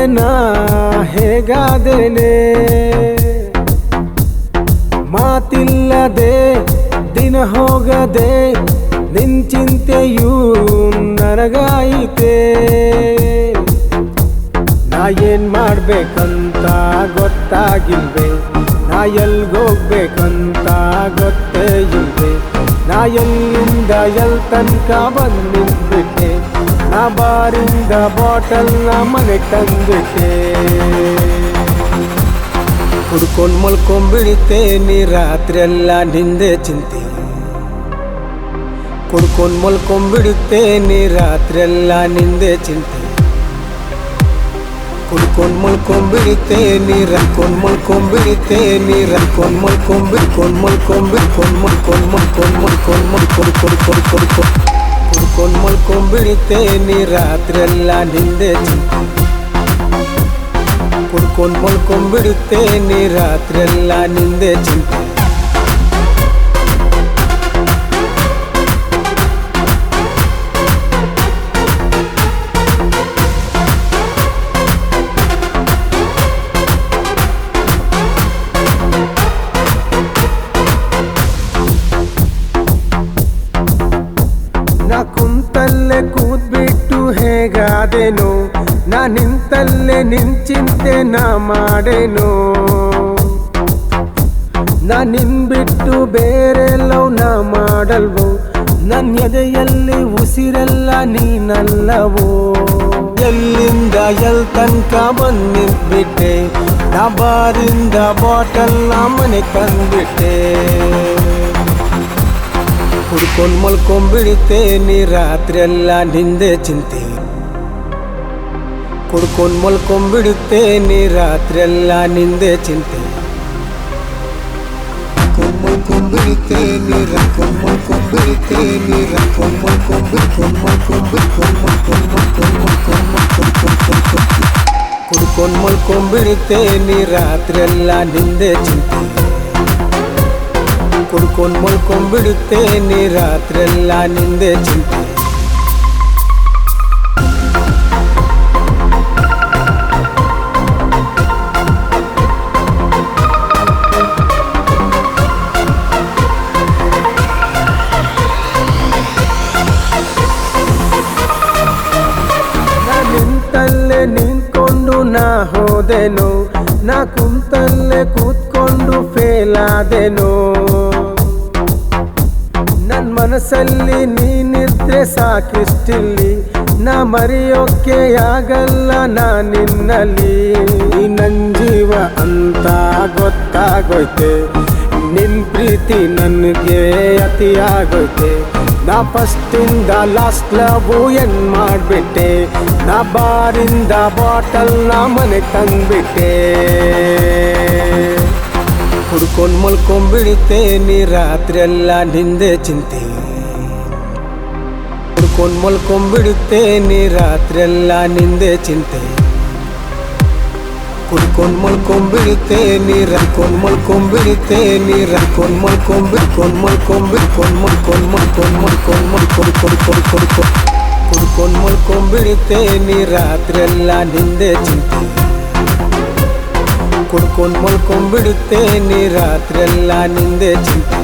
ನಾ ಹೇಗಾದೇನೆ ಮಾತಿಲ್ಲದೆ ದಿನ ಹೋಗದೆ ನಿನ್ ಚಿಂತೆಯೂ ನನಗಾಯಿತೆ ನಾ ಏನ್ ಮಾಡ್ಬೇಕಂತ ಗೊತ್ತಾಗಿಲ್ವೇ ನಾ ಎಲ್ಗೋಗ್ಬೇಕಂತ ಗೊತ್ತೇ ಇಲ್ವೇ ನಾ ಎಲ್ಲಿಂದ ಎಲ್ ತನಕ ಬಂದು ನಿಂತ್ಬಿಟ್ಟೆ ನಾ ಬಾರಿಂದ ಬಾಟಲ್ನ ಮನೆಗೆ ತಂದ್ಬಿಟ್ಟೆ ಕುಡ್ಕೊಂಡ್ ಮಲ್ಕೊಂಡ್ಬಿಡ್ತೇನೆ ರಾತ್ರಿ ಎಲ್ಲ ನಿಂದೆ ಚಿಂತೆ ಕುಡ್ಕೊಂಡ್ ಮಲ್ಕೊಂಡ್ಬಿಡ್ತೇನೆ ರಾತ್ರಿ ಎಲ್ಲ ನಿಂದೆ ಚಿಂತೆ ಕುಡ್ಕೊಂಡ್ ಮಲ್ಕೊಂಡ್ಬಿಡ್ತೇನೆ ರಕ್ಕೊಂಡ್ ಮಲ್ಕೊಂಡ್ಬಿಡ್ತೇನೆ ರಕ್ಕೊಂಡ್ ಕುಡ್ಕೊಂಡ್ ಮಲ್ಕೊಂಡ್ಬಿಡ್ತೇನೆ ರಾತ್ರಿ ಎಲ್ಲ ನಿಂದೆ ಚಿಂತೆ ಕುಡ್ಕೊಂಡ್ ಮಲ್ಕೊಂಡ್ಬಿಡ್ತೇನೆ ರಾತ್ರಿ ಎಲ್ಲ ನಿಂದೆ ಚಿಂತೆ ನಾ ಕುಂತಲ್ಲೇ ಕೂತ್ಬಿಟ್ಟು ಹೇಗಾದೇನೋ ನಾ ನಿಂತಲ್ಲೇ ನಿನ್ ಚಿಂತೆ ನಾ ಮಾಡೇನೋ ನಾ ನಿನ್ ಬಿಟ್ಟು ಬೇರೆ ಲವ್ ನಾ ಮಾಡಲ್ವೋ ನನ್ ಎದೆಯಲ್ಲಿ ಉಸಿರೆಲ್ಲ ನೀನಲ್ಲವೋ ಎಲ್ಲಿಂದ ಎಲ್ ತನಕ ಬಂದ್ ನಿಂತ್ಬಿಟ್ಟೆ ನಾ ಬಾರಿಂದ ಬಾಟಲ್ ನಾ ಮನೆ ತಂದ್ಬಿಟ್ಟೆ ಕುಡ್ಕೊಂಡ್ ಮಲ್ಕೊಂಡ್ಬಿಡ್ತೇನೆ ರಾತ್ರಿ ಎಲ್ಲ ನಿಂದೆ ಚಿಂತೆ ಕುಡ್ಕೊಂಡ್ ಮಲ್ಕೊಂಡ್ಬಿಡ್ತೇನೆ ರಾತ್ರಿ ಎಲ್ಲ ನಿಂದೆ ಚಿಂತೆ ಮಲ್ಕೊಂಡ್ಬಿಡ್ತೇನೆ ರಕ್ಕೊಂಡ್ ಮಲ್ಕೊಂಡ್ಬಿಡ್ತೇನೆ ಕುಡ್ಕೊಂಡ್ ಮಲ್ಕೊಂಡ್ಬಿಡ್ತೇನೆ ರಾತ್ರಿ ಎಲ್ಲ ನಿಂದೆ ಚಿಂತೆ ಕುಡ್ಕೊಂಡ್ ಮಲ್ಕೊಂಡ್ಬಿಡ್ತೇನೆ ರಾತ್ರಿ ಎಲ್ಲ ನಿಂದೆ ಚಿಂತೆ ನಾ ನಿಂತಲ್ಲೇ ನಿಂತ್ಕೊಂಡು ನಾ ಹೋದೆನೋ ನಾ ಕುಂತಲ್ಲೇ ಕೂತ್ಕೊಂಡು ಫೇಲ್ ಆದೆನೋ ನನ್ ಮನಸ್ಸಲ್ಲಿ ನೀನಿದ್ರೆ ಸಾಕಿಷ್ಟಿಲ್ಲಿ ನಾ ಮರೆಯೋಕೆ ಆಗಲ್ಲ ನಾ ನಿನ್ನಲ್ಲಿ ನನ್ ಜೀವ ಅಂತ ಗೊತ್ತಾಗೋಯ್ತೆ ನಿನ್ ಪ್ರೀತಿ ನನಗೆ ಅತಿಯಾಗೋಯ್ತೆ ನಾ ಫಸ್ಟಿಂದ ಲಾಸ್ಟ್ ಲವ್ ಏನ್ ಮಾಡ್ಬಿಟ್ಟೆ ನಾ ಬಾರಿಂದ ಬಾಟಲ್ ನಾ ಮನೆ ತಂದ್ಬಿಟ್ಟೆ ಕುಡ್ಕೊಂಡ್ ಮಲ್ಕೊಂಡ್ಬಿಡ್ತೇನೆ ರಾತ್ರಿ ಎಲ್ಲ ನಿಂದೆ ಚಿಂತೆ ಕುಡ್ಕೊಂಡ್ ಮಲ್ಕೊಂಡ್ಬಿಡ್ತೇನೆ ರಾತ್ರಿ ಎಲ್ಲ ನಿಂದೆ ಚಿಂತೆ ಕುಡ್ಕೊಂಡ್ ಮಲ್ಕೊಂಡ್ಬಿಡ್ತೇನೆ ರಕ್ಕೊಂಡ್ ಮಲ್ಕೊಂಡ್ಬಿಡ್ತೇನೆ ಕುಡ್ಕೊಂಡ್ ಮಲ್ಕೊಂಡ್ಬಿಡ್ತೇನೆ ರಾತ್ರಿ ಎಲ್ಲ ನಿಂದೆ ಚಿಂತೆ ಕುಡ್ಕೊಂಡ್ ಮಲ್ಕೊಂಡ್ಬಿಡ್ತೇನೆ ರಾತ್ರಿ ಎಲ್ಲ ನಿಂದೆ ಚಿಂತೆ